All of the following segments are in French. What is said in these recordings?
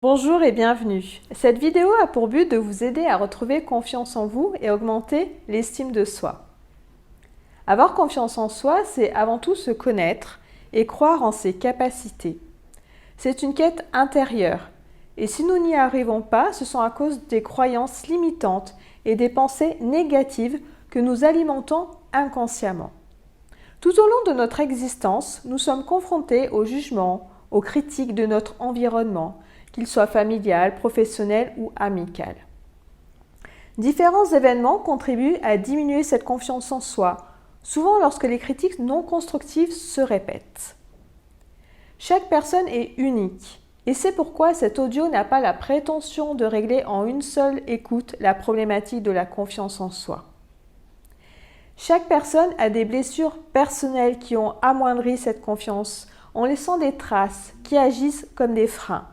Bonjour et bienvenue. Cette vidéo a pour but de vous aider à retrouver confiance en vous et augmenter l'estime de soi. Avoir confiance en soi, c'est avant tout se connaître et croire en ses capacités. C'est une quête intérieure et si nous n'y arrivons pas, ce sont à cause des croyances limitantes et des pensées négatives que nous alimentons inconsciemment. Tout au long de notre existence, nous sommes confrontés aux jugements, aux critiques de notre environnement, qu'il soit familial, professionnel ou amical. Différents événements contribuent à diminuer cette confiance en soi, souvent lorsque les critiques non constructives se répètent. Chaque personne est unique, et c'est pourquoi cet audio n'a pas la prétention de régler en une seule écoute la problématique de la confiance en soi. Chaque personne a des blessures personnelles qui ont amoindri cette confiance en laissant des traces qui agissent comme des freins.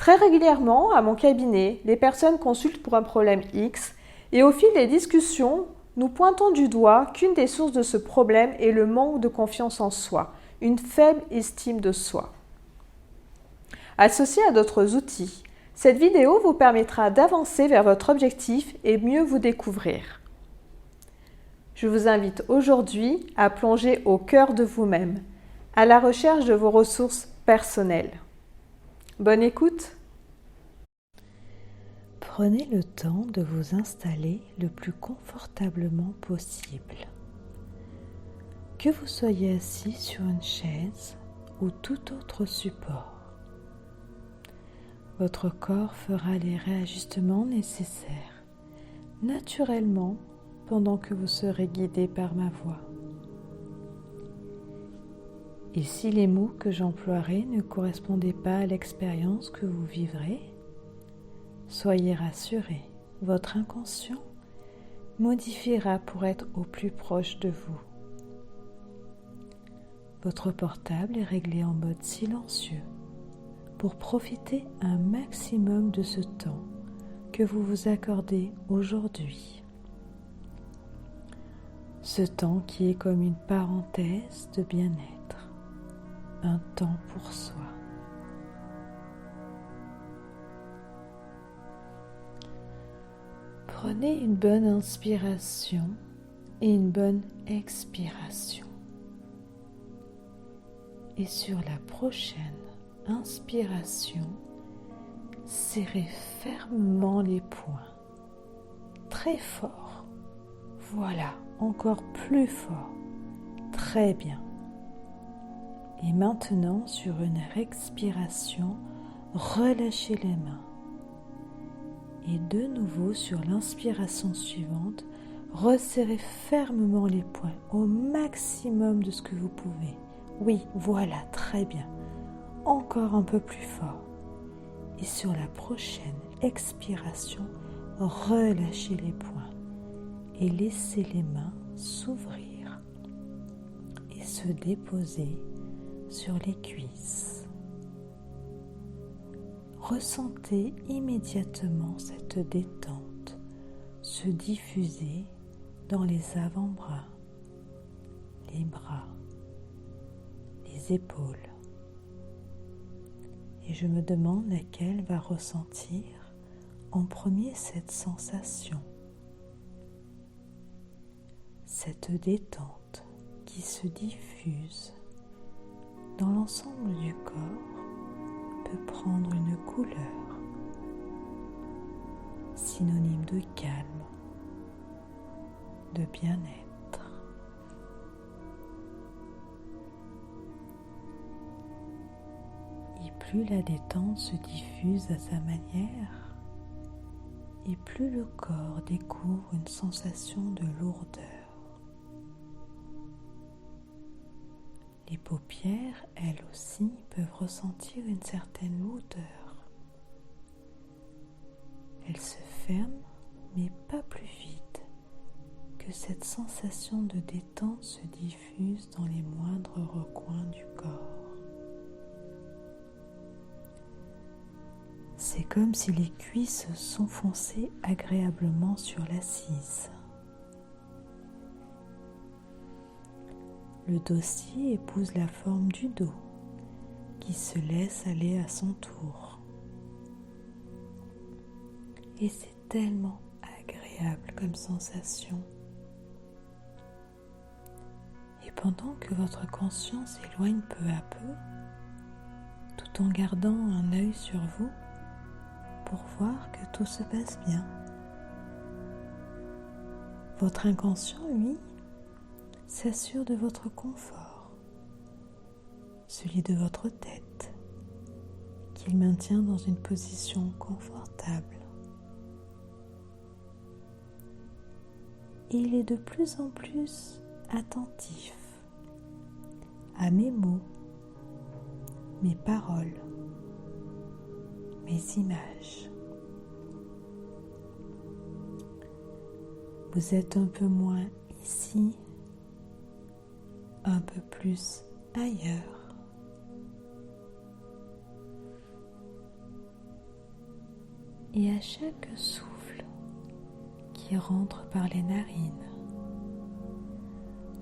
Très régulièrement, à mon cabinet, les personnes consultent pour un problème X et au fil des discussions, nous pointons du doigt qu'une des sources de ce problème est le manque de confiance en soi, une faible estime de soi. Associée à d'autres outils, cette vidéo vous permettra d'avancer vers votre objectif et mieux vous découvrir. Je vous invite aujourd'hui à plonger au cœur de vous-même, à la recherche de vos ressources personnelles. Bonne écoute! Prenez le temps de vous installer le plus confortablement possible. Que vous soyez assis sur une chaise ou tout autre support. Votre corps fera les réajustements nécessaires naturellement pendant que vous serez guidé par ma voix. Et si les mots que j'emploierai ne correspondaient pas à l'expérience que vous vivrez, soyez rassurés, votre inconscient modifiera pour être au plus proche de vous. Votre portable est réglé en mode silencieux pour profiter un maximum de ce temps que vous vous accordez aujourd'hui. Ce temps qui est comme une parenthèse de bien-être, un temps pour soi. Prenez une bonne inspiration et une bonne expiration. Et sur la prochaine inspiration, serrez fermement les poings. Très fort. Voilà, encore plus fort. Très bien. Et maintenant, sur une expiration, relâchez les mains. Et de nouveau, sur l'inspiration suivante, resserrez fermement les poings au maximum de ce que vous pouvez. Oui, voilà, très bien. Encore un peu plus fort. Et sur la prochaine expiration, relâchez les poings et laissez les mains s'ouvrir et se déposer sur les cuisses. Ressentez immédiatement cette détente se diffuser dans les avant-bras, les bras, les épaules. Et je me demande laquelle va ressentir en premier cette sensation, cette détente qui se diffuse dans l'ensemble du corps peut prendre une couleur synonyme de calme, de bien-être. Et plus la détente se diffuse à sa manière, et plus le corps découvre une sensation de lourdeur. Les paupières, elles aussi, peuvent ressentir une certaine lourdeur. Elles se ferment, mais pas plus vite que cette sensation de détente se diffuse dans les moindres recoins du corps. C'est comme si les cuisses s'enfonçaient agréablement sur l'assise. Le dossier épouse la forme du dos, qui se laisse aller à son tour. Et c'est tellement agréable comme sensation. Et pendant que votre conscience s'éloigne peu à peu, tout en gardant un œil sur vous pour voir que tout se passe bien, votre inconscient, lui, s'assure de votre confort, celui de votre tête, qu'il maintient dans une position confortable. Et il est de plus en plus attentif à mes mots, mes paroles, mes images. Vous êtes un peu moins ici, un peu plus ailleurs. Et à chaque souffle qui rentre par les narines,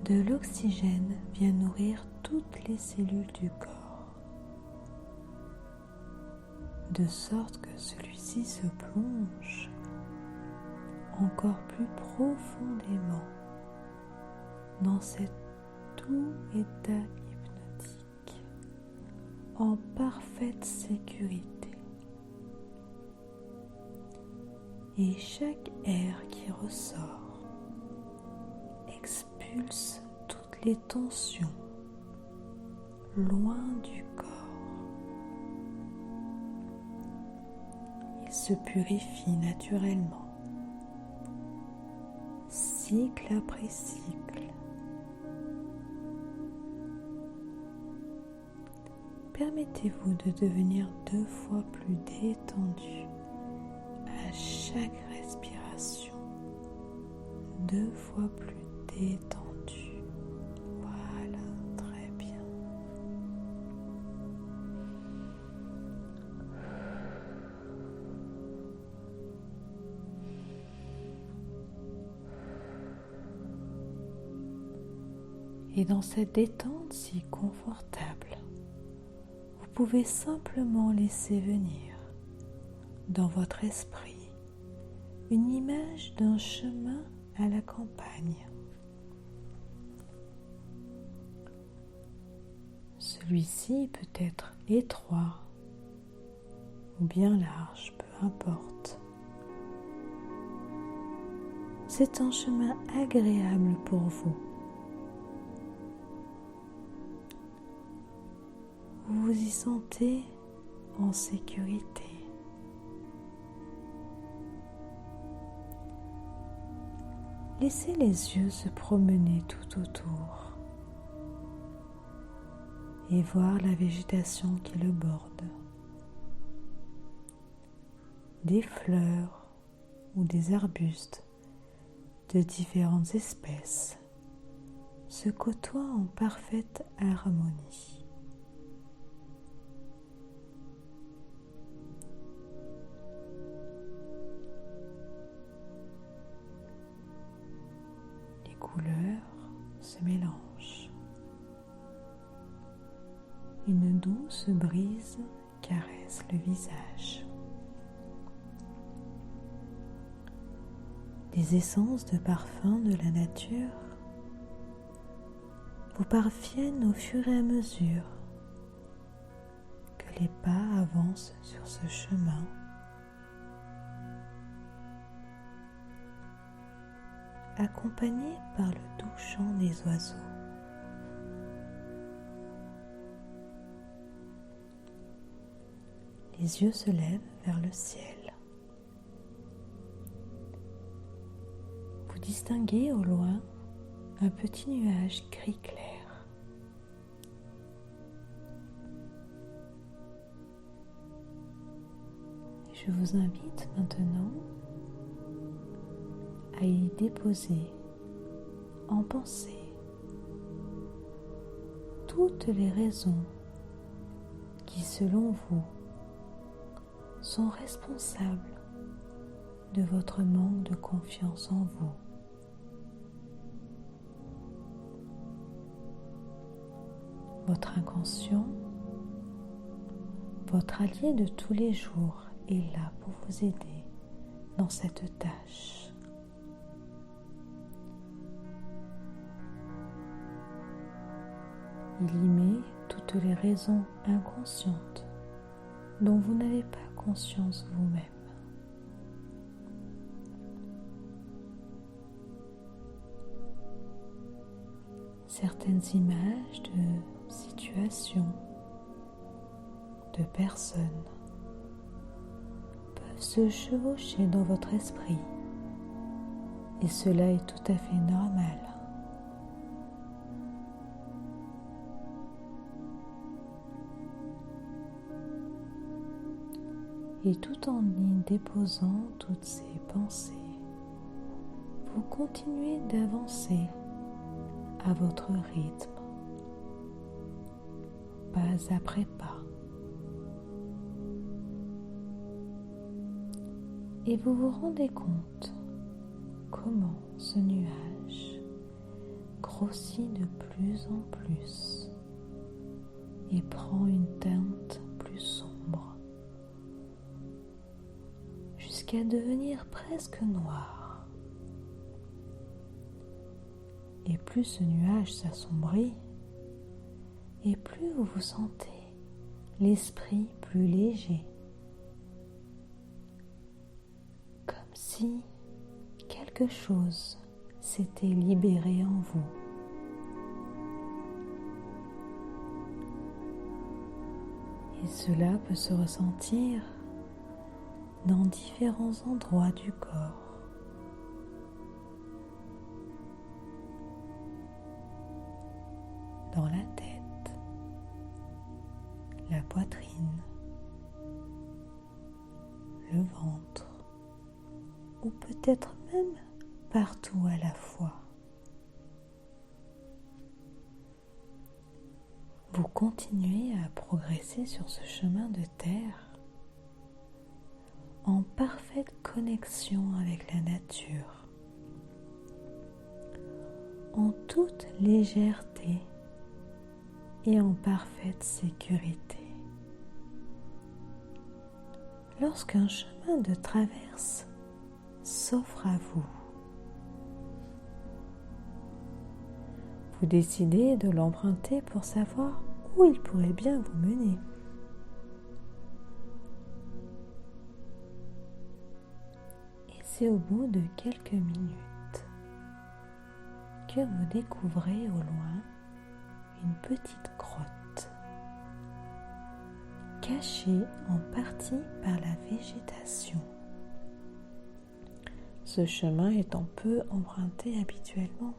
de l'oxygène vient nourrir toutes les cellules du corps, de sorte que celui-ci se plonge encore plus profondément dans cet doux état hypnotique, en parfaite sécurité. Et chaque air qui ressort expulse toutes les tensions loin du corps. Il se purifie naturellement, cycle après cycle. Permettez-vous de devenir 2 fois plus détendu à chaque respiration, 2 fois plus détendu. Voilà, très bien. Et dans cette détente si confortable, vous pouvez simplement laisser venir dans votre esprit une image d'un chemin à la campagne. Celui-ci peut être étroit ou bien large, peu importe. C'est un chemin agréable pour vous. Vous vous y sentez en sécurité. Laissez les yeux se promener tout autour et voir la végétation qui le borde. Des fleurs ou des arbustes de différentes espèces se côtoient en parfaite harmonie. Les couleurs se mélangent. Une douce brise caresse le visage. Les essences de parfum de la nature vous parviennent au fur et à mesure que les pas avancent sur ce chemin. Accompagnés par le doux chant des oiseaux. Les yeux se lèvent vers le ciel. Vous distinguez au loin un petit nuage gris clair. Et je vous invite maintenant à y déposer en pensée toutes les raisons qui, selon vous, sont responsables de votre manque de confiance en vous. Votre inconscient, votre allié de tous les jours, est là pour vous aider dans cette tâche. Il y met toutes les raisons inconscientes dont vous n'avez pas conscience vous-même. Certaines images de situations, de personnes peuvent se chevaucher dans votre esprit et cela est tout à fait normal. Et tout en y déposant toutes ces pensées, vous continuez d'avancer à votre rythme, pas après pas. Et vous vous rendez compte comment ce nuage grossit de plus en plus et prend une teinte plus sombre jusqu'à devenir presque noir. Et plus ce nuage s'assombrit, et plus vous vous sentez l'esprit plus léger, comme si quelque chose s'était libéré en vous. Et cela peut se ressentir dans différents endroits du corps. Dans la tête, la poitrine, le ventre, ou peut-être même partout à la fois. Vous continuez à progresser sur ce chemin de terre en parfaite connexion avec la nature, en toute légèreté et en parfaite sécurité. Lorsqu'un chemin de traverse s'offre à vous, vous décidez de l'emprunter pour savoir où il pourrait bien vous mener. Et c'est au bout de quelques minutes que vous découvrez au loin une petite grotte, cachée en partie par la végétation. Ce chemin étant peu emprunté habituellement.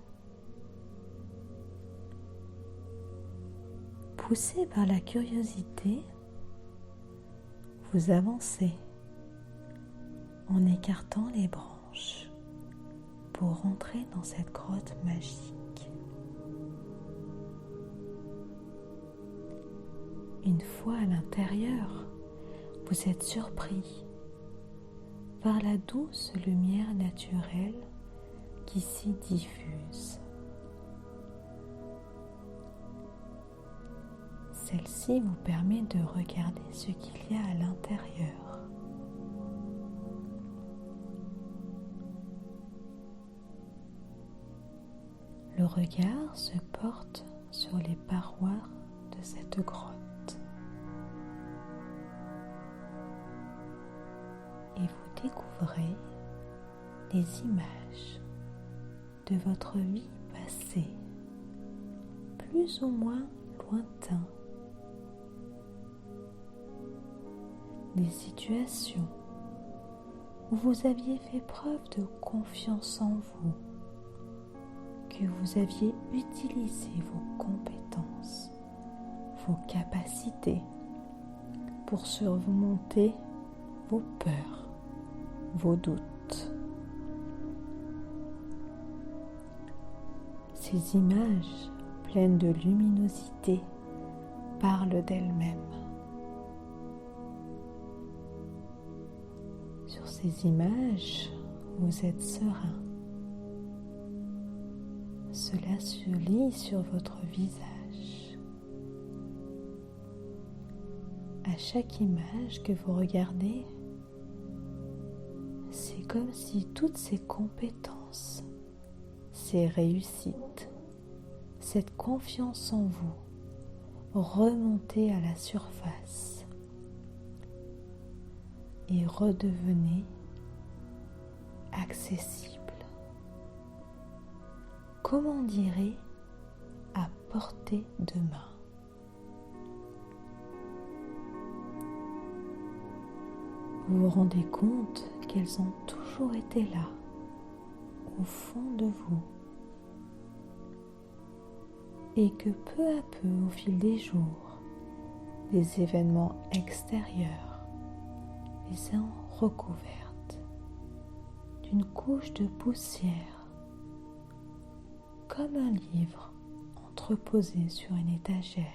Poussé par la curiosité, vous avancez en écartant les branches pour rentrer dans cette grotte magique. Une fois à l'intérieur, vous êtes surpris par la douce lumière naturelle qui s'y diffuse. Celle-ci vous permet de regarder ce qu'il y a à l'intérieur. Le regard se porte sur les parois de cette grotte et vous découvrez des images de votre vie passée, plus ou moins lointains. Des situations où vous aviez fait preuve de confiance en vous, que vous aviez utilisé vos compétences, vos capacités pour surmonter vos peurs, vos doutes. Ces images pleines de luminosité parlent d'elles-mêmes. Sur ces images, vous êtes serein. Cela se lit sur votre visage. À chaque image que vous regardez, c'est comme si toutes ces compétences, ces réussites, cette confiance en vous remontaient à la surface et redevenaient accessibles. Comment on dirait à portée de main. Vous vous rendez compte qu'elles ont toujours été là, au fond de vous, et que peu à peu, au fil des jours, des événements extérieurs les ont recouvertes d'une couche de poussière, comme un livre entreposé sur une étagère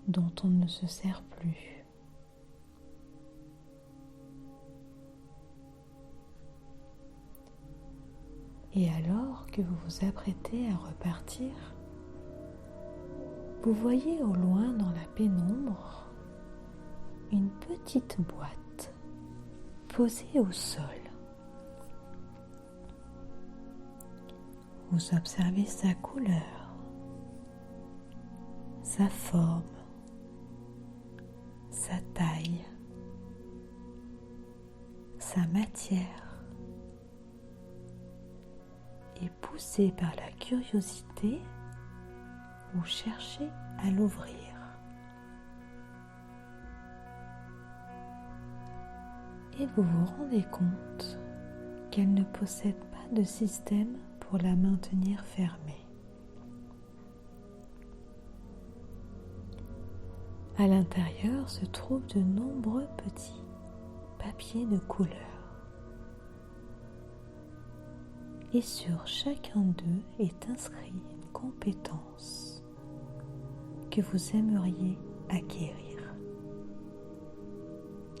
dont on ne se sert plus. Et alors que vous vous apprêtez à repartir, vous voyez au loin dans la pénombre une petite boîte posée au sol. Vous observez sa couleur, sa forme, sa taille, sa matière. Et poussé par la curiosité, vous cherchez à l'ouvrir. Et vous vous rendez compte qu'elle ne possède pas de système pour la maintenir fermée. À l'intérieur se trouvent de nombreux petits papiers de couleur. Et sur chacun d'eux est inscrit une compétence que vous aimeriez acquérir,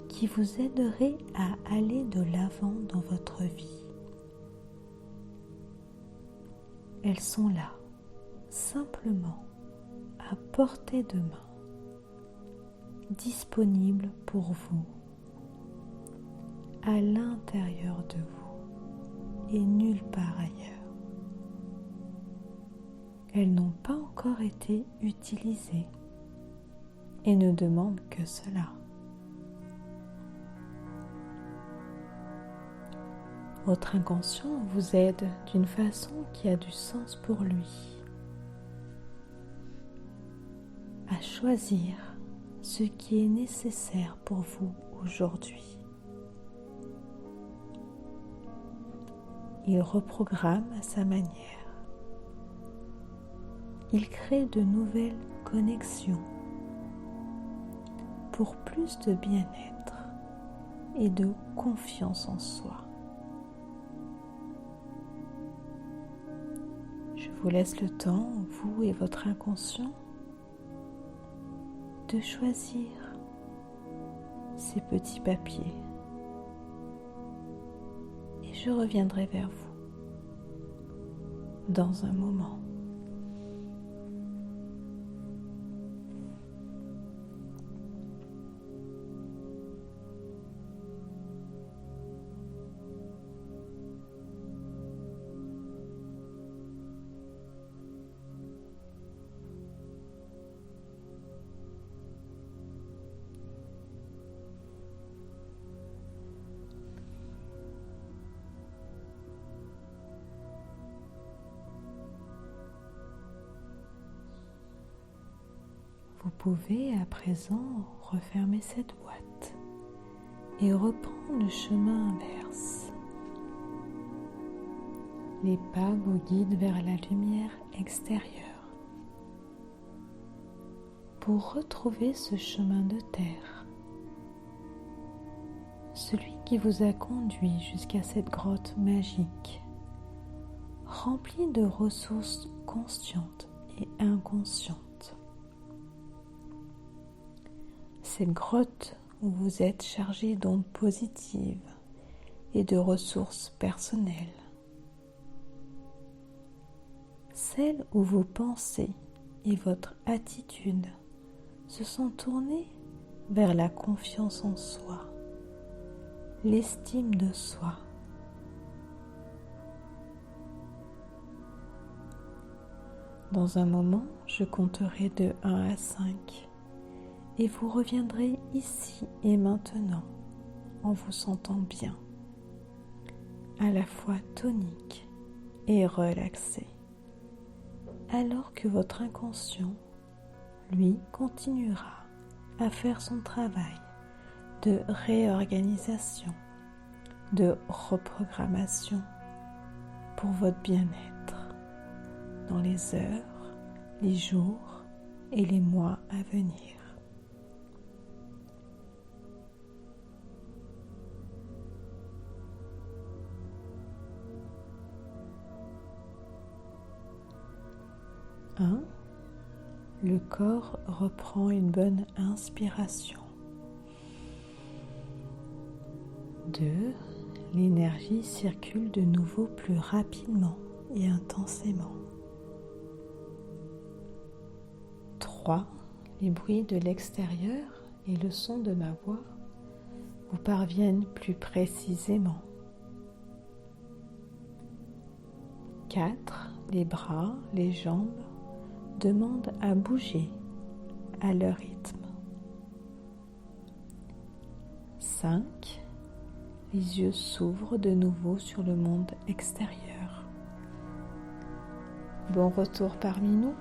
qui vous aiderait à aller de l'avant dans votre vie. Elles sont là, simplement à portée de main, disponibles pour vous, à l'intérieur de vous et nulle part ailleurs. Elles n'ont pas encore été utilisées et ne demandent que cela. Votre inconscient vous aide d'une façon qui a du sens pour lui à choisir ce qui est nécessaire pour vous aujourd'hui. Il reprogramme à sa manière. Il crée de nouvelles connexions pour plus de bien-être et de confiance en soi. Je vous laisse le temps, vous et votre inconscient, de choisir ces petits papiers. Et je reviendrai vers vous dans un moment. Vous pouvez à présent refermer cette boîte et reprendre le chemin inverse. Les pas vous guident vers la lumière extérieure pour retrouver ce chemin de terre, celui qui vous a conduit jusqu'à cette grotte magique, remplie de ressources conscientes et inconscientes. Cette grotte où vous êtes chargé d'ondes positives et de ressources personnelles. Celle où vos pensées et votre attitude se sont tournées vers la confiance en soi, l'estime de soi. Dans un moment, je compterai de 1 à 5 et vous reviendrez ici et maintenant en vous sentant bien, à la fois tonique et relaxé, alors que votre inconscient, lui, continuera à faire son travail de réorganisation, de reprogrammation pour votre bien-être dans les heures, les jours et les mois à venir. Le corps reprend une bonne inspiration. 2. L'énergie circule de nouveau plus rapidement et intensément. 3. Les bruits de l'extérieur et le son de ma voix vous parviennent plus précisément. 4. Les bras, les jambes demandent à bouger à leur rythme. 5. Les yeux s'ouvrent de nouveau sur le monde extérieur. Bon retour parmi nous.